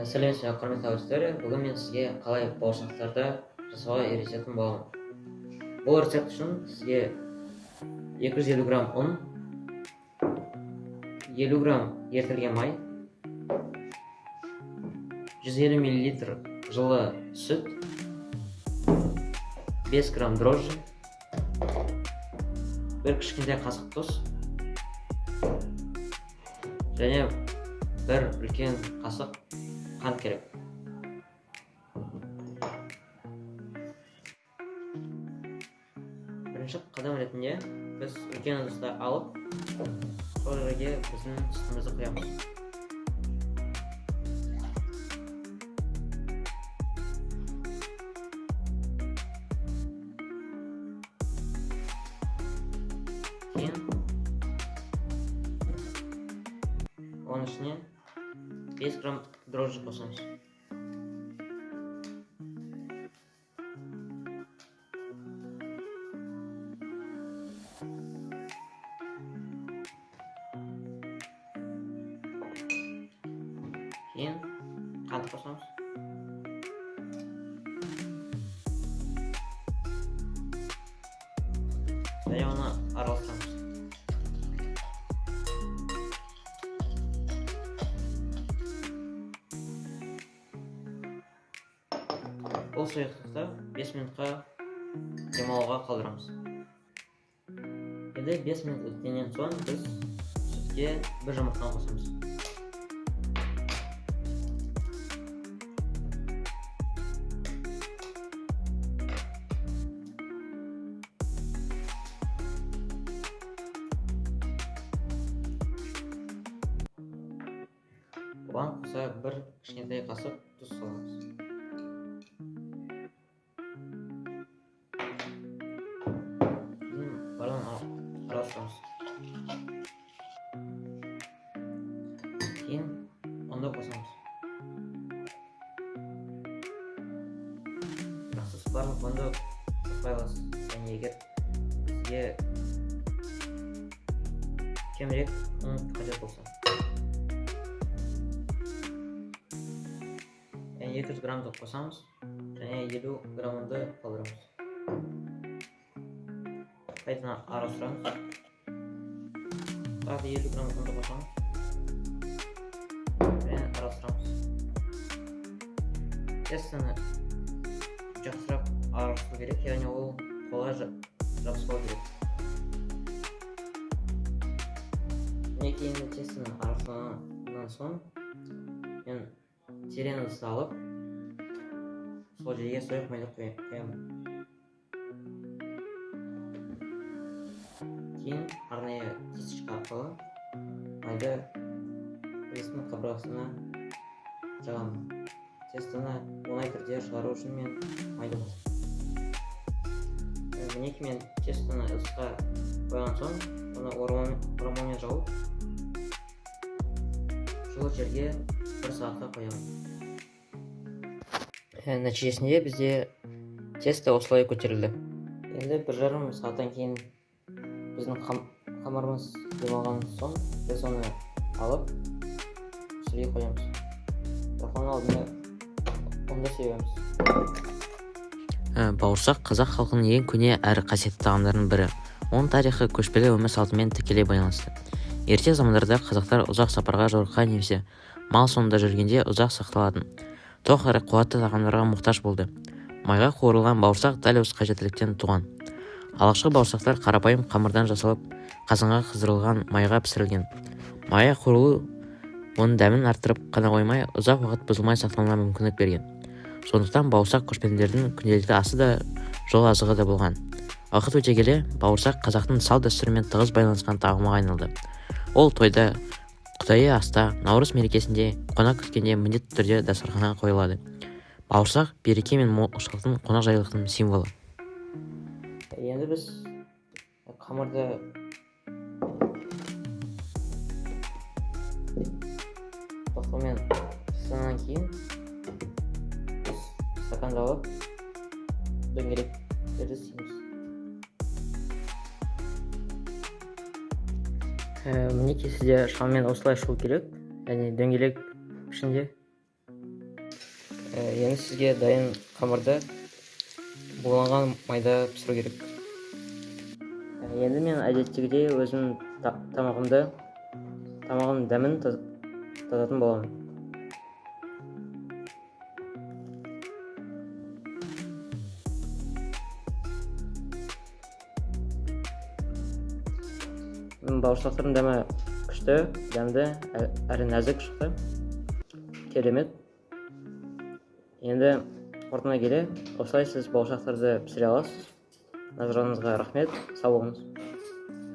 Сәлеметсіз бе, құрметті аудитория. Бүгін мен сізге қалай бауырсақтарды жасауға үйрететін боламын. Бұл рецепт үшін сізге 250 грамм ұн, 50 грамм ерітілген май, 150 мл жылы сүт, 5 грамм дрожжи, бір кішкентай қасық тұз және бір үлкен қасық қант керек. Бірінші қадам ретінде біз үлкен ыдысты алып, сол жерге біздің сүтімізді құямыз. Кейін оның ішіне 5 грамм дрожжи қосамыз. Кейін қант қосамыз. Және оны араластырамыз. Бұл сұйықтықты 5 минутқа демалуға қалдырамыз. Енді 5 минут өткеннен соң біз сүтке бір жұмыртқаны қосамыз. Оған қоса бір кішкентай қасық тұз саламыз. Араластырамыз. Кейін ұнды қосамыз. Сіз барлық ұнды қоспай аласыз. Және егер сізге кемірек ұн қажет болса. 200 граммды қосамыз және 50 граммды қалдырамыз. Қайтадан араластырамыз. Тағы 50 грамм ұнды қосамыз және араластырамыз. Тестаны жақсырап араластыру керек, яғни ол қолға жабыспау керек. Кейін тестаны араластырғаннан соң мен терең ыдысты алып, сол жерге сұйық майды құямын. Кейін арнайы кесішка арқылы майды ыдыстың қабырғасына жағамын. Тестаны оңай түрде шығару үшін мен майды қосамын. Мінекей мен тестаны ыдысқа қойған соң, оны орамалмен жауып, жылы жерге 1 сағатқа қоямын. Нәтижесінде бізде тесто осылай көтерілді. Енді 1,5 сағаттан кейін біздің қамырымыз демалған соң біз оны алып сүрге қоямыз. Оның алдында ұнды себеміз. Бауырсақ қазақ халқының ең көне әрі қасиетті тағамдарының бірі. Оның тарихы көшпелі өмір салтымен тікелей байланысты. Ерте замандарда қазақтар ұзақ сапарға жорыққа немесе мал соңында жүргенде ұзақ сақталатын тоқ әрі қуатты тағамдарға мұқтаж болды. Майға қуырылған бауырсақ дәл осы қажеттіліктен туған. Алғашқы бауырсақтар қарапайым қамырдан жасалып, қазанға қыздырылған майға пісірілген. Майға қуырылу оның дәмін арттырып қана қоймай, ұзақ уақыт бұзылмай сақталуына мүмкіндік берген. Сондықтан бауырсақ көшпенділердің күнделікті асы да, жол азығы да болған. Уақыт өте келе, бауырсақ қазақтың салт-дәстүрімен тығыз байланысқан тағамға айналды. Ол тойда, құдайы аста, наурыз мерекесінде, қонақ күткенде міндетті түрде дастарханға қойылады. Бауырсақ береке мен молшылықтың, қонақжайлықтың символы. Енді біз қамырды тоқылмен пісіргеннен кейін біз стаканға алып дөңгелектерді істейміз. Мінекей сізде шамамен осылай шығу керек, яғни дөңгелек пішінде. Енді сізге дайын қамырды буланған майда пісіру керек. Енді мен әдеттегідей өзім тамағымның дәмін тататын боламын. Бауырсақтардың дәмі күшті, дәмді, әрі нәзік шықты. Керемет. Енді қорытындыға келе, осылай сіз бауырсақтарды пісіре аласыз. Назарыңызға рахмет, сау болыңыз.